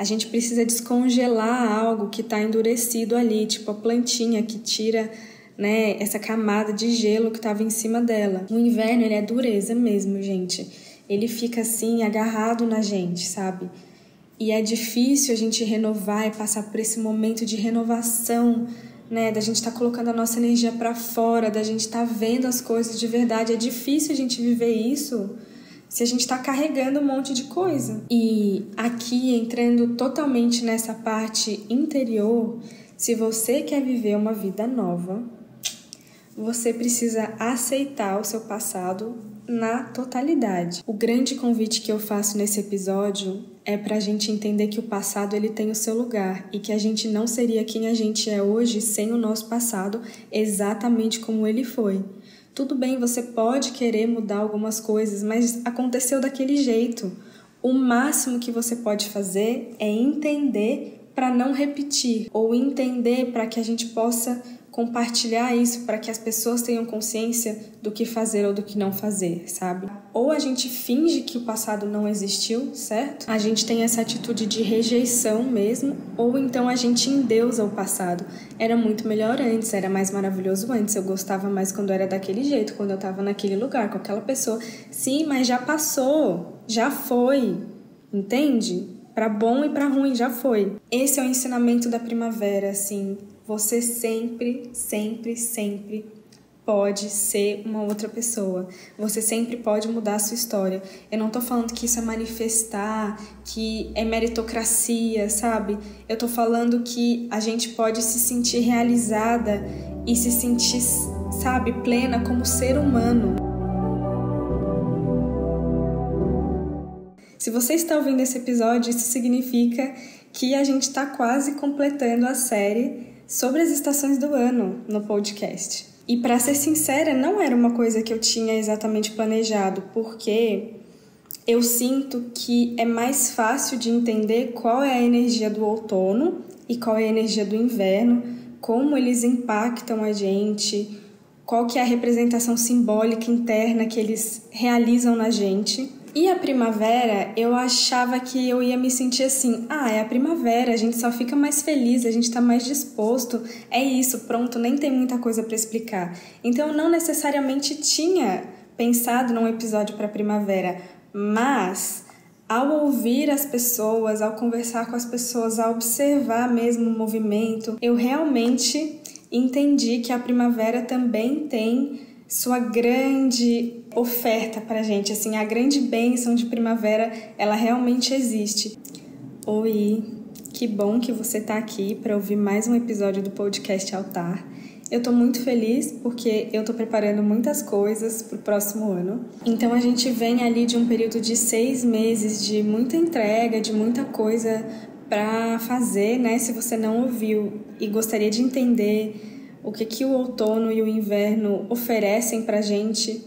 A gente precisa descongelar algo que está endurecido ali, tipo a plantinha que tira, né, essa camada de gelo que estava em cima dela. O inverno, ele é dureza mesmo, gente. Ele fica assim, agarrado na gente, sabe? E é difícil a gente renovar e passar por esse momento de renovação, né? Da gente estar colocando a nossa energia para fora, da gente estar vendo as coisas de verdade. É difícil a gente viver isso se a gente está carregando um monte de coisa. E aqui, entrando totalmente nessa parte interior, se você quer viver uma vida nova, você precisa aceitar o seu passado na totalidade. O grande convite que eu faço nesse episódio é para a gente entender que o passado ele tem o seu lugar e que a gente não seria quem a gente é hoje sem o nosso passado exatamente como ele foi. Tudo bem, você pode querer mudar algumas coisas, mas aconteceu daquele jeito. O máximo que você pode fazer é entender para não repetir, ou entender para que a gente possa compartilhar isso, para que as pessoas tenham consciência do que fazer ou do que não fazer, sabe? Ou a gente finge que o passado não existiu, certo? A gente tem essa atitude de rejeição mesmo, ou então a gente endeusa o passado. Era muito melhor antes, era mais maravilhoso antes, eu gostava mais quando era daquele jeito, quando eu tava naquele lugar, com aquela pessoa. Sim, mas já passou, já foi, entende? Para bom e para ruim, já foi. Esse é o ensinamento da primavera, assim. Você sempre, sempre, sempre pode ser uma outra pessoa. Você sempre pode mudar a sua história. Eu não tô falando que isso é manifestar, que é meritocracia, sabe? Eu tô falando que a gente pode se sentir realizada e se sentir, sabe, plena como ser humano. Se você está ouvindo esse episódio, isso significa que a gente está quase completando a série sobre as estações do ano no podcast. E para ser sincera, não era uma coisa que eu tinha exatamente planejado, porque eu sinto que é mais fácil de entender qual é a energia do outono e qual é a energia do inverno, como eles impactam a gente, qual que é a representação simbólica interna que eles realizam na gente. E a primavera, eu achava que eu ia me sentir assim, é a primavera, a gente só fica mais feliz, a gente tá mais disposto, é isso, pronto, nem tem muita coisa para explicar. Então eu não necessariamente tinha pensado num episódio para primavera, mas ao ouvir as pessoas, ao conversar com as pessoas, ao observar mesmo o movimento, eu realmente entendi que a primavera também tem sua grande oferta pra gente, assim, a grande bênção de primavera, ela realmente existe. Oi, que bom que você tá aqui para ouvir mais um episódio do podcast Altar. Eu tô muito feliz porque eu tô preparando muitas coisas pro próximo ano. Então a gente vem ali de um período de 6 meses de muita entrega, de muita coisa pra fazer, né? Se você não ouviu e gostaria de entender o que o outono e o inverno oferecem pra gente,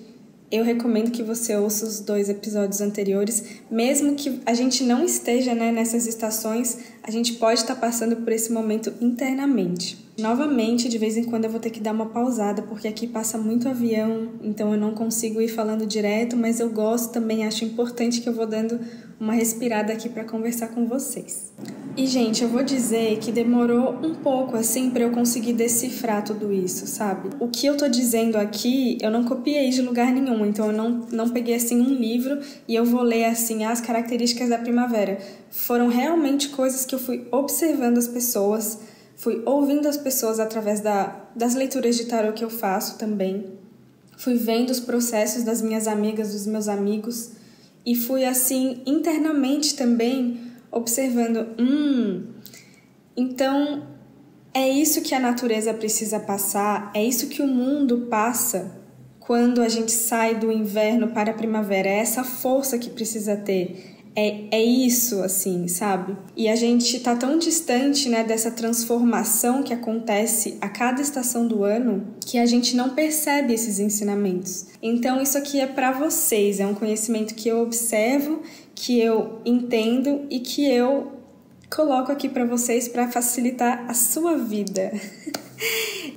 eu recomendo que você ouça os 2 episódios anteriores. Mesmo que a gente não esteja, né, nessas estações, a gente pode estar passando por esse momento internamente. Novamente, de vez em quando eu vou ter que dar uma pausada, porque aqui passa muito avião, então eu não consigo ir falando direto, mas eu gosto também, acho importante que eu vou dando uma respirada aqui para conversar com vocês. E, gente, eu vou dizer que demorou um pouco, assim, para eu conseguir decifrar tudo isso, sabe? O que eu tô dizendo aqui, eu não copiei de lugar nenhum, então eu não peguei, assim, um livro e eu vou ler, assim, as características da primavera. Foram realmente coisas que eu fui observando as pessoas, fui ouvindo as pessoas através das leituras de tarô que eu faço também. Fui vendo os processos das minhas amigas, dos meus amigos, e fui, assim, internamente também observando, então é isso que a natureza precisa passar, é isso que o mundo passa quando a gente sai do inverno para a primavera, é essa força que precisa ter. É isso, assim, sabe? E a gente tá tão distante, né, dessa transformação que acontece a cada estação do ano que a gente não percebe esses ensinamentos. Então, isso aqui é para vocês, é um conhecimento que eu observo, que eu entendo e que eu coloco aqui para vocês para facilitar a sua vida.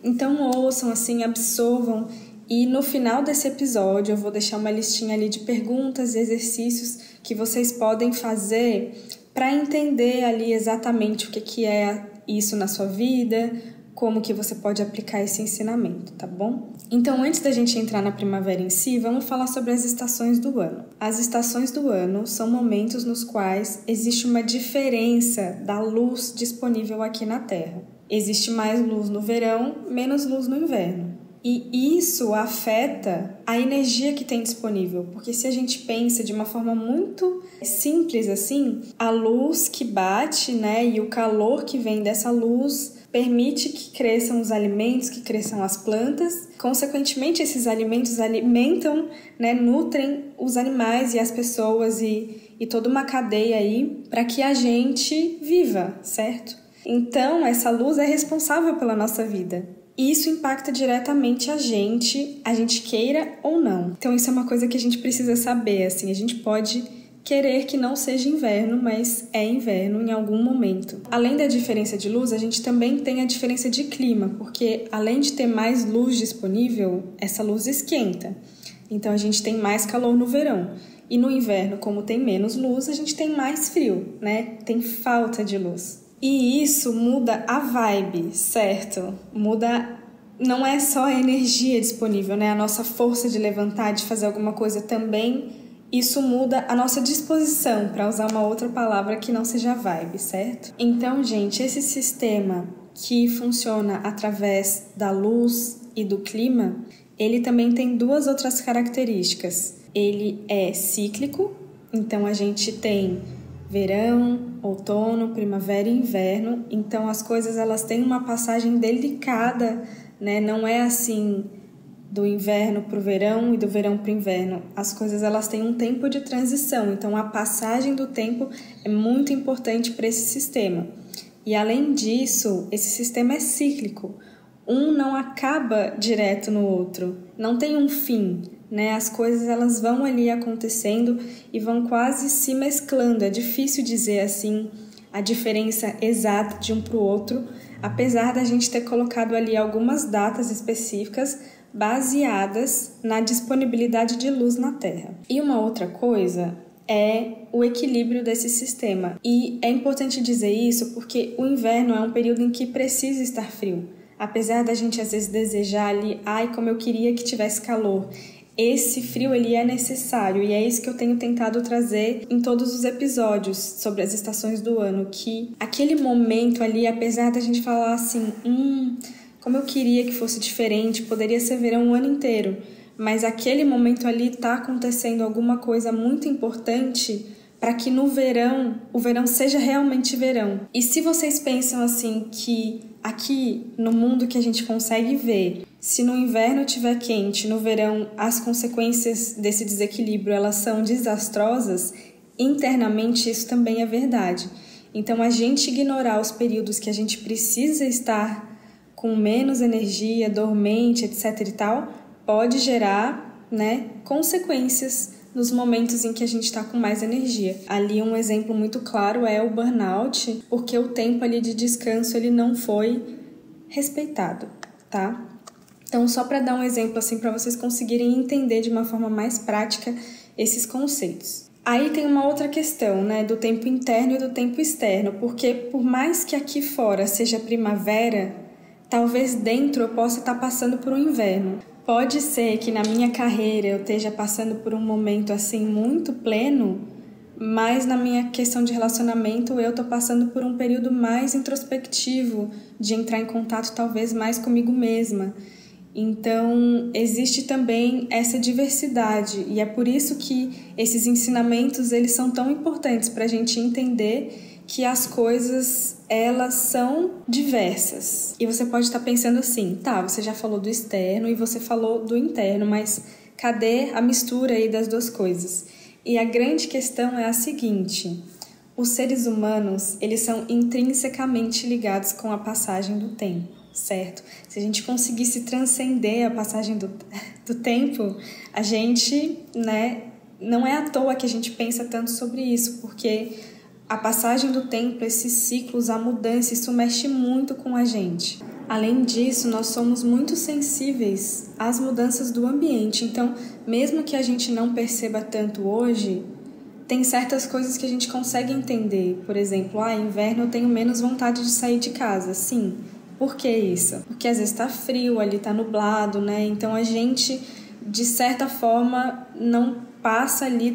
Então, ouçam, assim, absorvam. E no final desse episódio eu vou deixar uma listinha ali de perguntas e exercícios que vocês podem fazer para entender ali exatamente o que é isso na sua vida, como que você pode aplicar esse ensinamento, tá bom? Então, antes da gente entrar na primavera em si, vamos falar sobre as estações do ano. As estações do ano são momentos nos quais existe uma diferença da luz disponível aqui na Terra. Existe mais luz no verão, menos luz no inverno. E isso afeta a energia que tem disponível, porque se a gente pensa de uma forma muito simples assim, a luz que bate, né, e o calor que vem dessa luz permite que cresçam os alimentos, que cresçam as plantas. Consequentemente, esses alimentos alimentam, né, nutrem os animais e as pessoas e toda uma cadeia aí para que a gente viva, certo? Então, essa luz é responsável pela nossa vida. E isso impacta diretamente a gente queira ou não. Então isso é uma coisa que a gente precisa saber, assim, a gente pode querer que não seja inverno, mas é inverno em algum momento. Além da diferença de luz, a gente também tem a diferença de clima, porque além de ter mais luz disponível, essa luz esquenta. Então a gente tem mais calor no verão. E no inverno, como tem menos luz, a gente tem mais frio, né? Tem falta de luz. E isso muda a vibe, certo? Muda, não é só a energia disponível, né? A nossa força de levantar, de fazer alguma coisa também. Isso muda a nossa disposição, para usar uma outra palavra que não seja vibe, certo? Então, gente, esse sistema que funciona através da luz e do clima, ele também tem duas outras características. Ele é cíclico, então a gente tem verão, outono, primavera e inverno. Então as coisas elas têm uma passagem delicada, né? Não é assim do inverno para o verão e do verão para o inverno. As coisas elas têm um tempo de transição. Então a passagem do tempo é muito importante para esse sistema. E além disso, esse sistema é cíclico. Um não acaba direto no outro. Não tem um fim. Né? As coisas elas vão ali acontecendo e vão quase se mesclando. É difícil dizer assim a diferença exata de um para o outro, apesar da gente ter colocado ali algumas datas específicas baseadas na disponibilidade de luz na Terra. E uma outra coisa é o equilíbrio desse sistema. E é importante dizer isso porque o inverno é um período em que precisa estar frio. Apesar da gente às vezes desejar ali, como eu queria que tivesse calor. Esse frio ele é necessário e é isso que eu tenho tentado trazer em todos os episódios sobre as estações do ano, que aquele momento ali, apesar da gente falar assim, como eu queria que fosse diferente, poderia ser verão o ano inteiro, mas aquele momento ali está acontecendo alguma coisa muito importante para que no verão, o verão seja realmente verão. E se vocês pensam assim que aqui no mundo que a gente consegue ver, se no inverno estiver quente, no verão as consequências desse desequilíbrio elas são desastrosas, internamente isso também é verdade. Então a gente ignorar os períodos que a gente precisa estar com menos energia, dormente, etc e tal, pode gerar, né, consequências nos momentos em que a gente está com mais energia. Ali um exemplo muito claro é o burnout, porque o tempo ali de descanso ele não foi respeitado, tá? Então, só para dar um exemplo assim para vocês conseguirem entender de uma forma mais prática esses conceitos. Aí tem uma outra questão, né, do tempo interno e do tempo externo, porque por mais que aqui fora seja primavera, talvez dentro eu possa estar passando por um inverno. Pode ser que na minha carreira eu esteja passando por um momento assim muito pleno, mas na minha questão de relacionamento eu estou passando por um período mais introspectivo, de entrar em contato talvez mais comigo mesma. Então, existe também essa diversidade e é por isso que esses ensinamentos eles são tão importantes para a gente entender que as coisas elas são diversas. E você pode estar pensando assim, tá, você já falou do externo e você falou do interno, mas cadê a mistura aí das duas coisas? E a grande questão é a seguinte: os seres humanos eles são intrinsecamente ligados com a passagem do tempo. Certo? Se a gente conseguisse transcender a passagem do tempo, a gente, né, não é à toa que a gente pensa tanto sobre isso, porque a passagem do tempo, esses ciclos, a mudança, isso mexe muito com a gente. Além disso, nós somos muito sensíveis às mudanças do ambiente, então, mesmo que a gente não perceba tanto hoje, tem certas coisas que a gente consegue entender. Por exemplo, inverno eu tenho menos vontade de sair de casa. Sim. Por que isso? Porque às vezes tá frio, ali tá nublado, né? Então a gente, de certa forma, não passa ali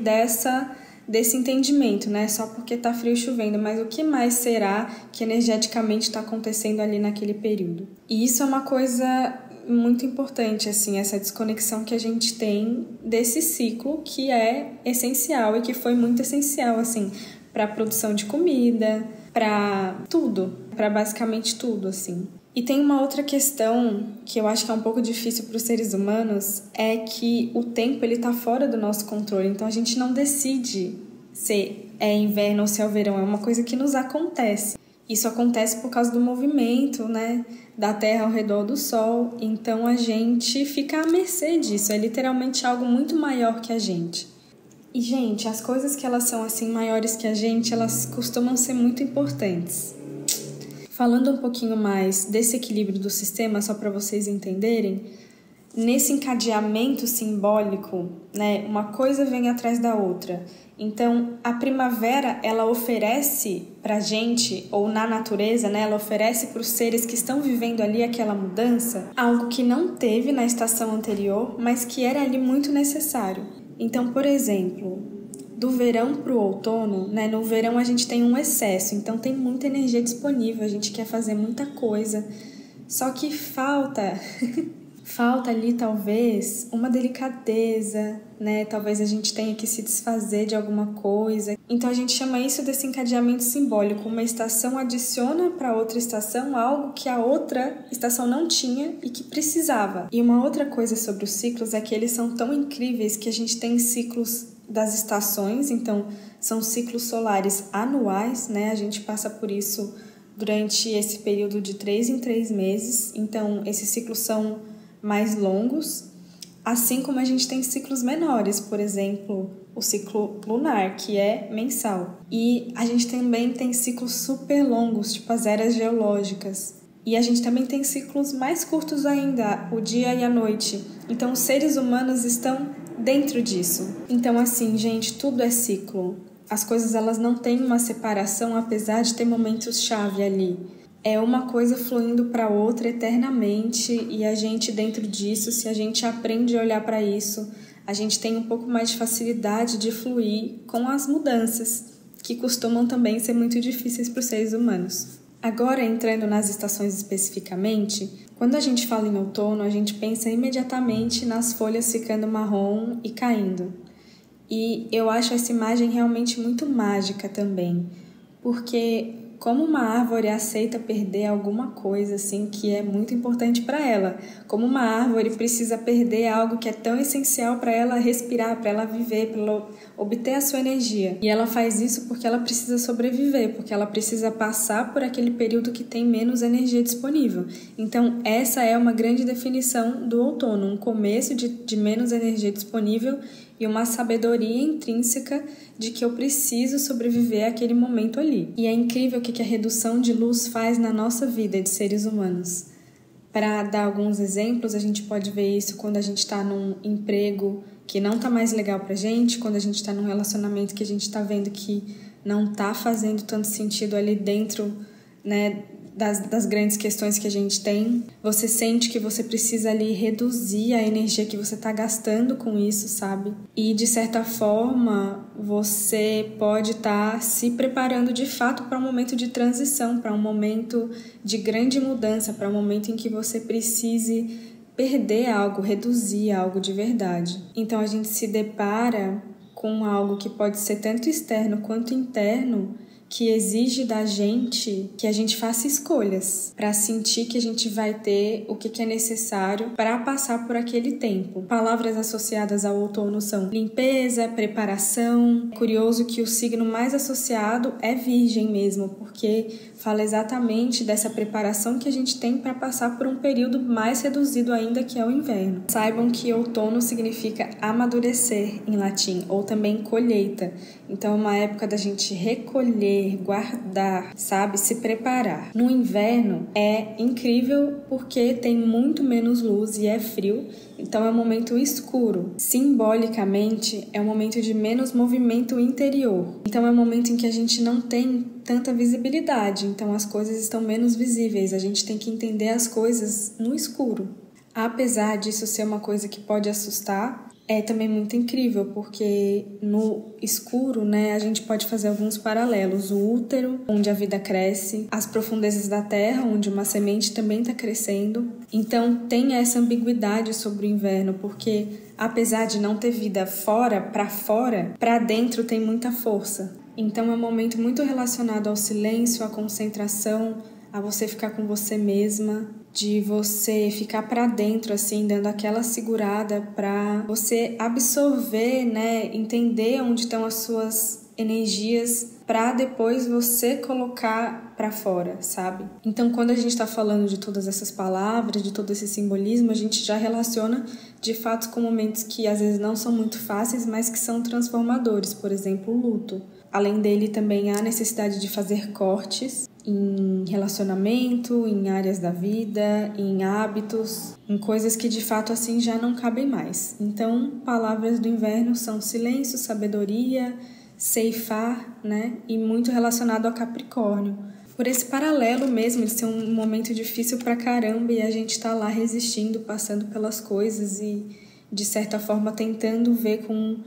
desse entendimento, né? Só porque tá frio e chovendo. Mas o que mais será que energeticamente está acontecendo ali naquele período? E isso é uma coisa muito importante, assim, essa desconexão que a gente tem desse ciclo que é essencial e que foi muito essencial, assim, para a produção de comida, para tudo, para basicamente tudo, assim. E tem uma outra questão que eu acho que é um pouco difícil para os seres humanos, é que o tempo ele tá fora do nosso controle, então a gente não decide se é inverno ou se é o verão, é uma coisa que nos acontece. Isso acontece por causa do movimento, né, da Terra ao redor do Sol, então a gente fica à mercê disso, é literalmente algo muito maior que a gente. E, gente, as coisas que elas são assim maiores que a gente, elas costumam ser muito importantes. Falando um pouquinho mais desse equilíbrio do sistema, só para vocês entenderem, nesse encadeamento simbólico, né, uma coisa vem atrás da outra. Então, a primavera, ela oferece pra gente, ou na natureza, né, ela oferece para os seres que estão vivendo ali aquela mudança, algo que não teve na estação anterior, mas que era ali muito necessário. Então, por exemplo, do verão para o outono, né, no verão a gente tem um excesso, então tem muita energia disponível, a gente quer fazer muita coisa, só que falta ali talvez uma delicadeza, né? Talvez a gente tenha que se desfazer de alguma coisa. Então a gente chama isso desse encadeamento simbólico. Uma estação adiciona para outra estação algo que a outra estação não tinha e que precisava. E uma outra coisa sobre os ciclos é que eles são tão incríveis que a gente tem ciclos das estações, então são ciclos solares anuais, né? A gente passa por isso durante esse período de 3 em 3 meses. Então esses ciclos são mais longos, assim como a gente tem ciclos menores, por exemplo, o ciclo lunar, que é mensal. E a gente também tem ciclos super longos, tipo as eras geológicas. E a gente também tem ciclos mais curtos ainda, o dia e a noite. Então, os seres humanos estão dentro disso. Então, assim, gente, tudo é ciclo. As coisas, elas não têm uma separação, apesar de ter momentos-chave ali. É uma coisa fluindo para outra eternamente e a gente dentro disso, se a gente aprende a olhar para isso, a gente tem um pouco mais de facilidade de fluir com as mudanças, que costumam também ser muito difíceis para os seres humanos. Agora, entrando nas estações especificamente, quando a gente fala em outono, a gente pensa imediatamente nas folhas ficando marrom e caindo. E eu acho essa imagem realmente muito mágica também, porque como uma árvore aceita perder alguma coisa assim que é muito importante para ela, como uma árvore precisa perder algo que é tão essencial para ela respirar, para ela viver, para ela obter a sua energia. E ela faz isso porque ela precisa sobreviver, porque ela precisa passar por aquele período que tem menos energia disponível. Então essa é uma grande definição do outono, um começo de menos energia disponível e uma sabedoria intrínseca de que eu preciso sobreviver àquele momento ali. E é incrível o que a redução de luz faz na nossa vida de seres humanos. Para dar alguns exemplos, a gente pode ver isso quando a gente está num emprego que não está mais legal para a gente, quando a gente está num relacionamento que a gente está vendo que não está fazendo tanto sentido ali dentro, né, das grandes questões que a gente tem. Você sente que você precisa ali reduzir a energia que você está gastando com isso, sabe? E de certa forma você pode estar se preparando de fato para um momento de transição, para um momento de grande mudança, para um momento em que você precise perder algo, reduzir algo de verdade. Então a gente se depara com algo que pode ser tanto externo quanto interno, que exige da gente que a gente faça escolhas para sentir que a gente vai ter o que é necessário para passar por aquele tempo. Palavras associadas ao outono são limpeza, preparação. É curioso que o signo mais associado é Virgem mesmo, porque fala exatamente dessa preparação que a gente tem para passar por um período mais reduzido ainda, que é o inverno. Saibam que outono significa amadurecer em latim, ou também colheita. Então é uma época da gente recolher, guardar, sabe? Se preparar. No inverno é incrível porque tem muito menos luz e é frio, então é um momento escuro. Simbolicamente, é um momento de menos movimento interior. Então é um momento em que a gente não tem tanta visibilidade, então as coisas estão menos visíveis. A gente tem que entender as coisas no escuro. Apesar disso ser uma coisa que pode assustar, é também muito incrível, porque no escuro, né, a gente pode fazer alguns paralelos. O útero, onde a vida cresce, as profundezas da terra, onde uma semente também está crescendo. Então tem essa ambiguidade sobre o inverno, porque apesar de não ter vida fora, para dentro tem muita força. Então é um momento muito relacionado ao silêncio, à concentração, a você ficar com você mesma, de você ficar para dentro, assim, dando aquela segurada para você absorver, né, entender onde estão as suas energias para depois você colocar para fora, sabe? Então, quando a gente está falando de todas essas palavras, de todo esse simbolismo, a gente já relaciona de fato com momentos que às vezes não são muito fáceis, mas que são transformadores. Por exemplo, o luto. Além dele, também há necessidade de fazer cortes em relacionamento, em áreas da vida, em hábitos, em coisas que de fato assim já não cabem mais. Então, palavras do inverno são silêncio, sabedoria, ceifar, né? E muito relacionado a Capricórnio. Por esse paralelo mesmo, de ser um momento difícil pra caramba e a gente tá lá resistindo, passando pelas coisas e de certa forma tentando ver com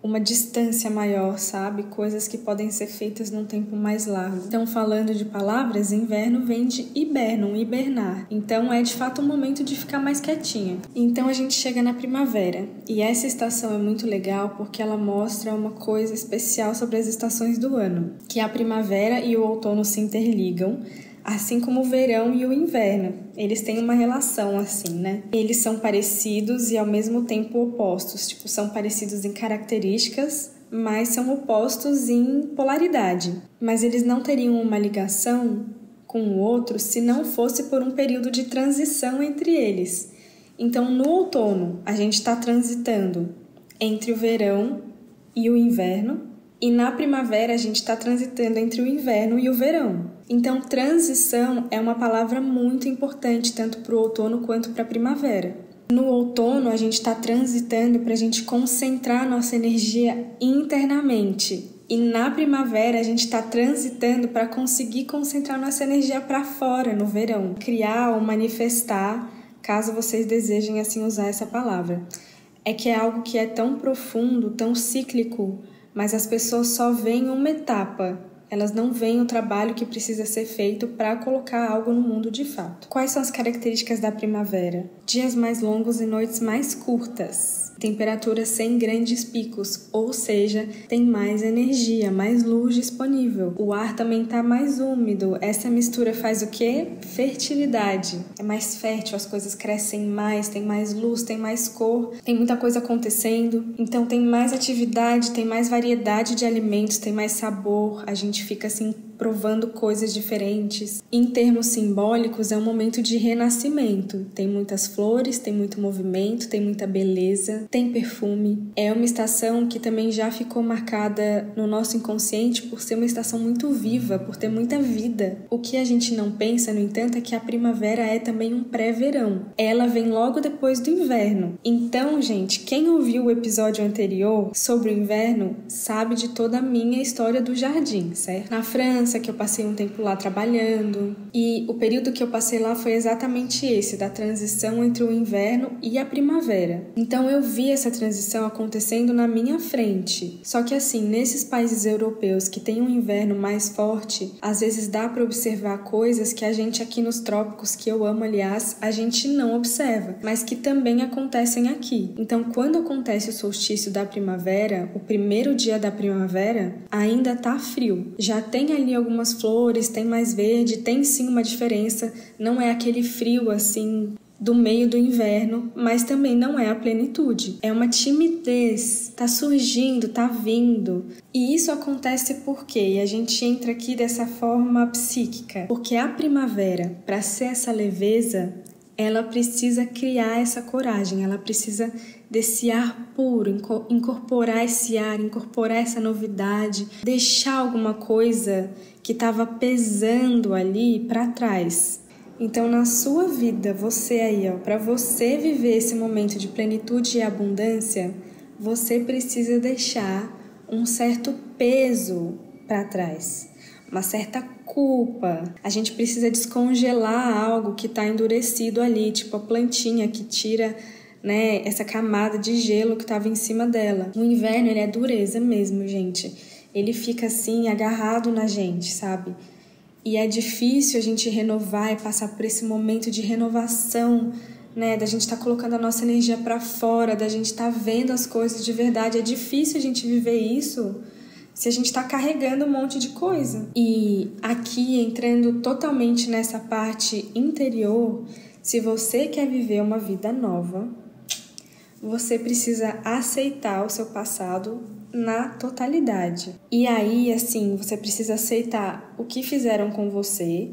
uma distância maior, sabe? Coisas que podem ser feitas num tempo mais largo. Então, falando de palavras, inverno vem de hibernum, hibernar. Então, é de fato um momento de ficar mais quietinha. Então, a gente chega na primavera. E essa estação é muito legal porque ela mostra uma coisa especial sobre as estações do ano. Que a primavera e o outono se interligam, assim como o verão e o inverno. Eles têm uma relação assim, né? Eles são parecidos e ao mesmo tempo opostos. Tipo, são parecidos em características, mas são opostos em polaridade. Mas eles não teriam uma ligação com o outro se não fosse por um período de transição entre eles. Então, no outono, a gente está transitando entre o verão e o inverno, e na primavera a gente está transitando entre o inverno e o verão. Então, transição é uma palavra muito importante, tanto para o outono quanto para a primavera. No outono, a gente está transitando para a gente concentrar nossa energia internamente. E na primavera, a gente está transitando para conseguir concentrar nossa energia para fora, no verão. Criar ou manifestar, caso vocês desejem assim usar essa palavra. É que é algo que é tão profundo, tão cíclico, mas as pessoas só veem uma etapa. Elas não veem o trabalho que precisa ser feito para colocar algo no mundo de fato. Quais são as características da primavera? Dias mais longos e noites mais curtas. Temperaturas sem grandes picos, ou seja, tem mais energia, mais luz disponível. O ar também está mais úmido. Essa mistura faz o quê? Fertilidade. É mais fértil, as coisas crescem mais, tem mais luz, tem mais cor, tem muita coisa acontecendo. Então tem mais atividade, tem mais variedade de alimentos, tem mais sabor. A gente fica assim provando coisas diferentes. Em termos simbólicos, é um momento de renascimento. Tem muitas flores, tem muito movimento, tem muita beleza, tem perfume. É uma estação que também já ficou marcada no nosso inconsciente por ser uma estação muito viva, por ter muita vida. O que a gente não pensa, no entanto, é que a primavera é também um pré-verão. Ela vem logo depois do inverno. Então, gente, quem ouviu o episódio anterior sobre o inverno sabe de toda a minha história do jardim, certo? Na França, que eu passei um tempo lá trabalhando, e o período que eu passei lá foi exatamente esse, da transição entre o inverno e a primavera. Então eu vi essa transição acontecendo na minha frente. Só que assim, nesses países europeus que tem um inverno mais forte, às vezes dá para observar coisas que a gente aqui nos trópicos, que eu amo aliás, a gente não observa, mas que também acontecem aqui. Então quando acontece o solstício da primavera, o primeiro dia da primavera, ainda tá frio. Já tem ali algumas flores, tem mais verde, tem sim uma diferença, não é aquele frio assim do meio do inverno, mas também não é a plenitude. É uma timidez, tá surgindo, tá vindo. E isso acontece por quê? E a gente entra aqui dessa forma psíquica. Porque a primavera, para ser essa leveza, ela precisa criar essa coragem, ela precisa desse ar puro, incorporar esse ar, incorporar essa novidade, deixar alguma coisa que estava pesando ali para trás. Então, na sua vida, você aí, para você viver esse momento de plenitude e abundância, você precisa deixar um certo peso para trás, uma certa culpa. A gente precisa descongelar algo que está endurecido ali, tipo a plantinha que tira, né, essa camada de gelo que estava em cima dela. O inverno, ele é dureza mesmo, gente. Ele fica assim, agarrado na gente, sabe? E é difícil a gente renovar e passar por esse momento de renovação, né? Da gente estar colocando a nossa energia para fora, da gente estar vendo as coisas de verdade. É difícil a gente viver isso se a gente está carregando um monte de coisa. E aqui, entrando totalmente nessa parte interior, se você quer viver uma vida nova, você precisa aceitar o seu passado na totalidade. E aí, assim, você precisa aceitar o que fizeram com você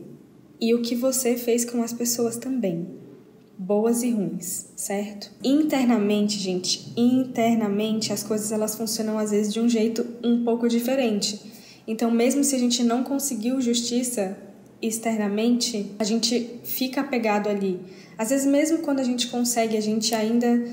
e o que você fez com as pessoas também, boas e ruins, certo? Internamente, gente, as coisas elas funcionam às vezes de um jeito um pouco diferente. Então, mesmo se a gente não conseguiu justiça externamente, a gente fica apegado ali. Às vezes, mesmo quando a gente consegue, a gente ainda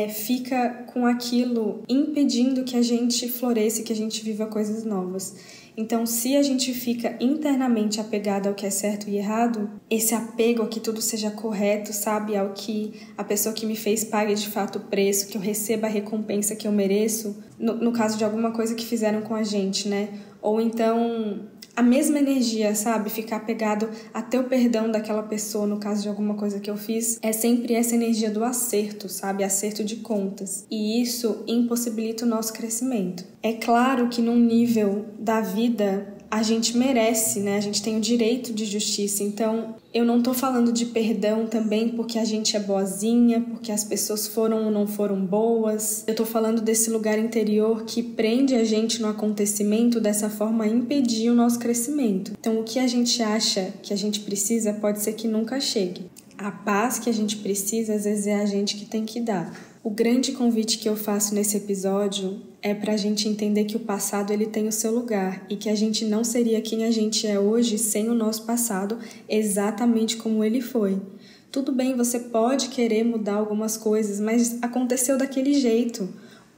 fica com aquilo impedindo que a gente floresça, que a gente viva coisas novas. Então, se a gente fica internamente apegado ao que é certo e errado, esse apego a que tudo seja correto, sabe? Ao que a pessoa que me fez pague de fato o preço, que eu receba a recompensa que eu mereço, no caso de alguma coisa que fizeram com a gente, né? Ou então a mesma energia, sabe? Ficar apegado até o perdão daquela pessoa, no caso de alguma coisa que eu fiz, é sempre essa energia do acerto, sabe? Acerto de contas. E isso impossibilita o nosso crescimento. É claro que num nível da vida a gente merece, né? A gente tem o direito de justiça. Então, eu não tô falando de perdão também porque a gente é boazinha, porque as pessoas foram ou não foram boas. Eu tô falando desse lugar interior que prende a gente no acontecimento, dessa forma a impedir o nosso crescimento. Então, o que a gente acha que a gente precisa pode ser que nunca chegue. A paz que a gente precisa, às vezes, é a gente que tem que dar. O grande convite que eu faço nesse episódio é pra gente entender que o passado ele tem o seu lugar e que a gente não seria quem a gente é hoje sem o nosso passado exatamente como ele foi. Tudo bem, você pode querer mudar algumas coisas, mas aconteceu daquele jeito.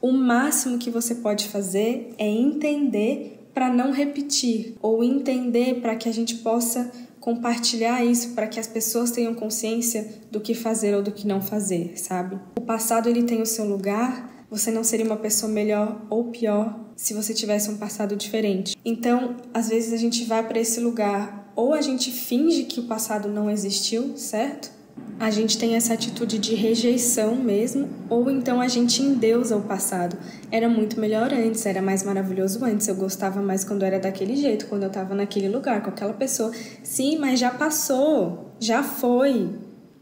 O máximo que você pode fazer é entender para não repetir, ou entender para que a gente possa compartilhar isso, para que as pessoas tenham consciência do que fazer ou do que não fazer, sabe? O passado ele tem o seu lugar, você não seria uma pessoa melhor ou pior se você tivesse um passado diferente. Então, às vezes a gente vai para esse lugar, ou a gente finge que o passado não existiu, certo? A gente tem essa atitude de rejeição mesmo, ou então a gente endeusa o passado. Era muito melhor antes, era mais maravilhoso antes, eu gostava mais quando era daquele jeito, quando eu tava naquele lugar, com aquela pessoa. Sim, mas já passou, já foi,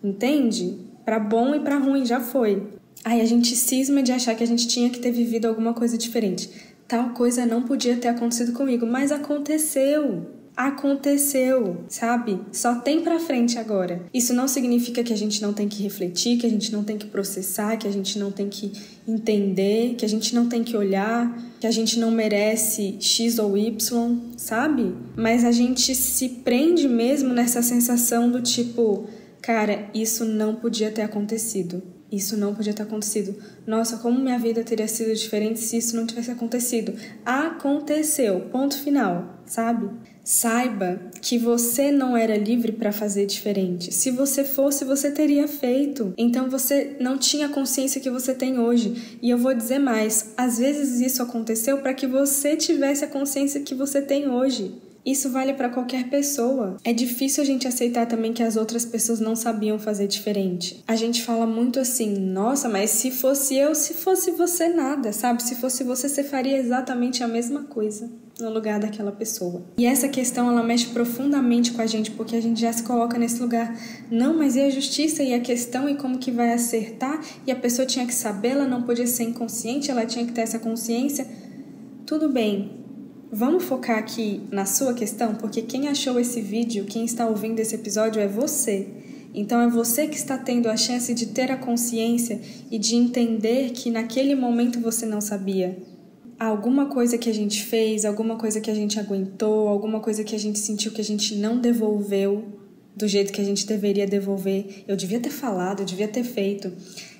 entende? Pra bom e pra ruim, já foi. Aí a gente cisma de achar que a gente tinha que ter vivido alguma coisa diferente. Tal coisa não podia ter acontecido comigo, mas aconteceu. Aconteceu, sabe? Só tem pra frente agora. Isso não significa que a gente não tem que refletir, que a gente não tem que processar, que a gente não tem que entender, que a gente não tem que olhar, que a gente não merece X ou Y, sabe? Mas a gente se prende mesmo nessa sensação do tipo, cara, isso não podia ter acontecido. Isso não podia ter acontecido. Nossa, como minha vida teria sido diferente se isso não tivesse acontecido. Aconteceu, ponto final, sabe? Saiba que você não era livre para fazer diferente. Se você fosse, você teria feito. Então você não tinha a consciência que você tem hoje. E eu vou dizer mais, às vezes isso aconteceu para que você tivesse a consciência que você tem hoje. Isso vale para qualquer pessoa. É difícil a gente aceitar também que as outras pessoas não sabiam fazer diferente. A gente fala muito assim, nossa, mas se fosse eu, se fosse você, nada, sabe? Se fosse você, você faria exatamente a mesma coisa no lugar daquela pessoa. E essa questão, ela mexe profundamente com a gente, porque a gente já se coloca nesse lugar. Não, mas e a justiça e a questão e como que vai acertar? E a pessoa tinha que saber, ela não podia ser inconsciente, ela tinha que ter essa consciência. Tudo bem. Vamos focar aqui na sua questão, porque quem achou esse vídeo, quem está ouvindo esse episódio é você. Então é você que está tendo a chance de ter a consciência e de entender que naquele momento você não sabia. Alguma coisa que a gente fez, alguma coisa que a gente aguentou, alguma coisa que a gente sentiu que a gente não devolveu do jeito que a gente deveria devolver. Eu devia ter falado, eu devia ter feito.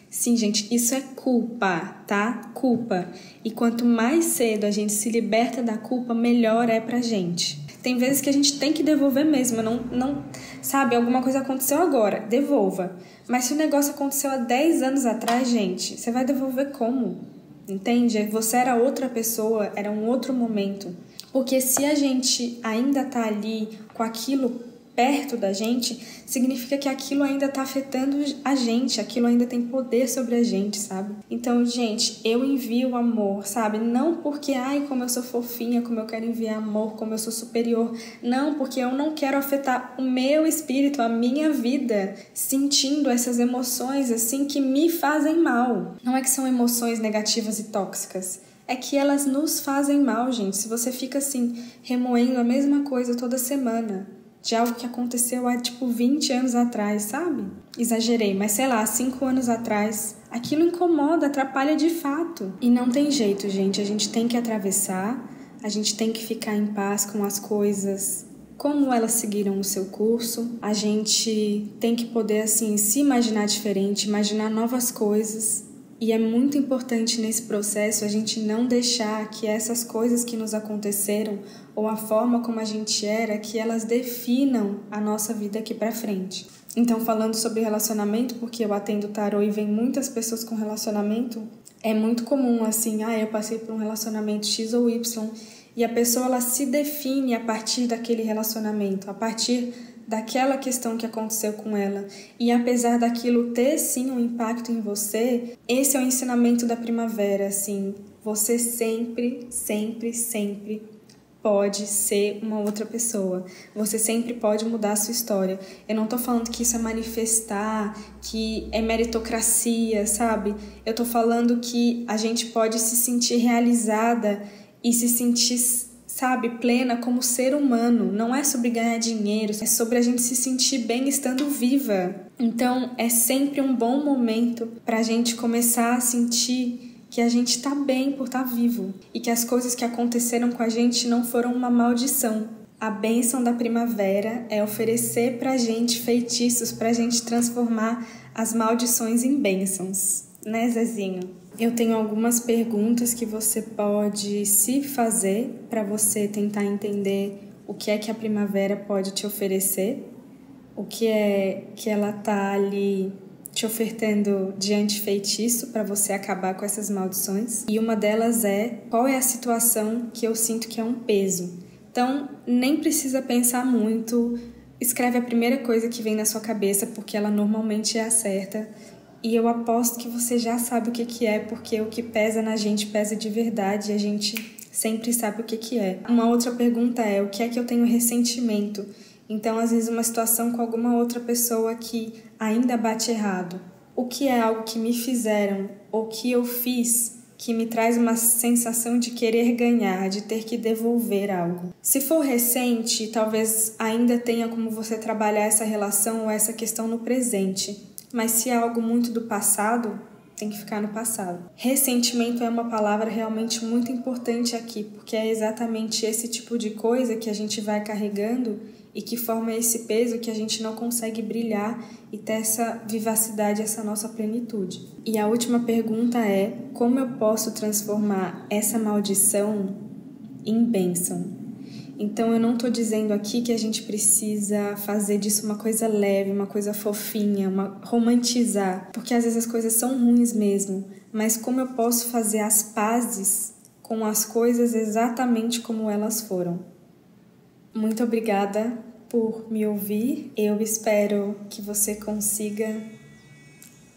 Sim, gente, isso é culpa, tá? Culpa. E quanto mais cedo a gente se liberta da culpa, melhor é pra gente. Tem vezes que a gente tem que devolver mesmo, não sabe, alguma coisa aconteceu agora, devolva. Mas se o negócio aconteceu há 10 anos atrás, gente, você vai devolver como? Entende? Você era outra pessoa, era um outro momento. Porque se a gente ainda tá ali com aquilo perto da gente, significa que aquilo ainda tá afetando a gente, aquilo ainda tem poder sobre a gente, sabe? Então, gente, eu envio amor, sabe? Não porque, como eu sou fofinha, como eu quero enviar amor, como eu sou superior. Não, porque eu não quero afetar o meu espírito, a minha vida, sentindo essas emoções, assim, que me fazem mal. Não é que são emoções negativas e tóxicas. É que elas nos fazem mal, gente. Se você fica, assim, remoendo a mesma coisa toda semana, de algo que aconteceu há, 20 anos atrás, sabe? Exagerei, mas sei lá, 5 anos atrás. Aquilo incomoda, atrapalha de fato. E não tem jeito, gente. A gente tem que atravessar, a gente tem que ficar em paz com as coisas como elas seguiram o seu curso. A gente tem que poder, assim, se imaginar diferente, imaginar novas coisas. E é muito importante nesse processo a gente não deixar que essas coisas que nos aconteceram ou a forma como a gente era, que elas definam a nossa vida aqui pra frente. Então, falando sobre relacionamento, porque eu atendo tarô e vem muitas pessoas com relacionamento, é muito comum assim, eu passei por um relacionamento X ou Y, e a pessoa ela se define a partir daquele relacionamento, a partir daquela questão que aconteceu com ela. E apesar daquilo ter sim um impacto em você, esse é o ensinamento da primavera, assim, você sempre, sempre, sempre pode ser uma outra pessoa. Você sempre pode mudar a sua história. Eu não tô falando que isso é manifestar, que é meritocracia, sabe? Eu tô falando que a gente pode se sentir realizada e se sentir, sabe, plena como ser humano. Não é sobre ganhar dinheiro, é sobre a gente se sentir bem estando viva. Então, é sempre um bom momento pra gente começar a sentir que a gente tá bem por estar vivo e que as coisas que aconteceram com a gente não foram uma maldição. A bênção da primavera é oferecer pra gente feitiços pra gente transformar as maldições em bênçãos, né, Zezinho? Eu tenho algumas perguntas que você pode se fazer para você tentar entender o que é que a primavera pode te oferecer, o que é que ela tá ali te ofertando de antifeitiço para você acabar com essas maldições. E uma delas é: qual é a situação que eu sinto que é um peso? Então, nem precisa pensar muito, escreve a primeira coisa que vem na sua cabeça, porque ela normalmente é a certa. E eu aposto que você já sabe o que é, porque o que pesa na gente pesa de verdade e a gente sempre sabe o que é. Uma outra pergunta é: o que é que eu tenho ressentimento? Então, às vezes, uma situação com alguma outra pessoa que ainda bate errado. O que é algo que me fizeram ou que eu fiz que me traz uma sensação de querer ganhar, de ter que devolver algo? Se for recente, talvez ainda tenha como você trabalhar essa relação ou essa questão no presente. Mas se é algo muito do passado, tem que ficar no passado. Ressentimento é uma palavra realmente muito importante aqui, porque é exatamente esse tipo de coisa que a gente vai carregando e que forma esse peso que a gente não consegue brilhar e ter essa vivacidade, essa nossa plenitude. E a última pergunta é: como eu posso transformar essa maldição em bênção? Então eu não estou dizendo aqui que a gente precisa fazer disso uma coisa leve, uma coisa fofinha, romantizar, porque às vezes as coisas são ruins mesmo, mas como eu posso fazer as pazes com as coisas exatamente como elas foram. Muito obrigada por me ouvir. Eu espero que você consiga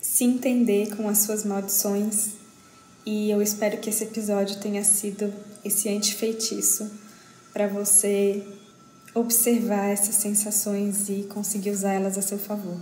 se entender com as suas maldições e eu espero que esse episódio tenha sido esse antifeitiço para você observar essas sensações e conseguir usar elas a seu favor.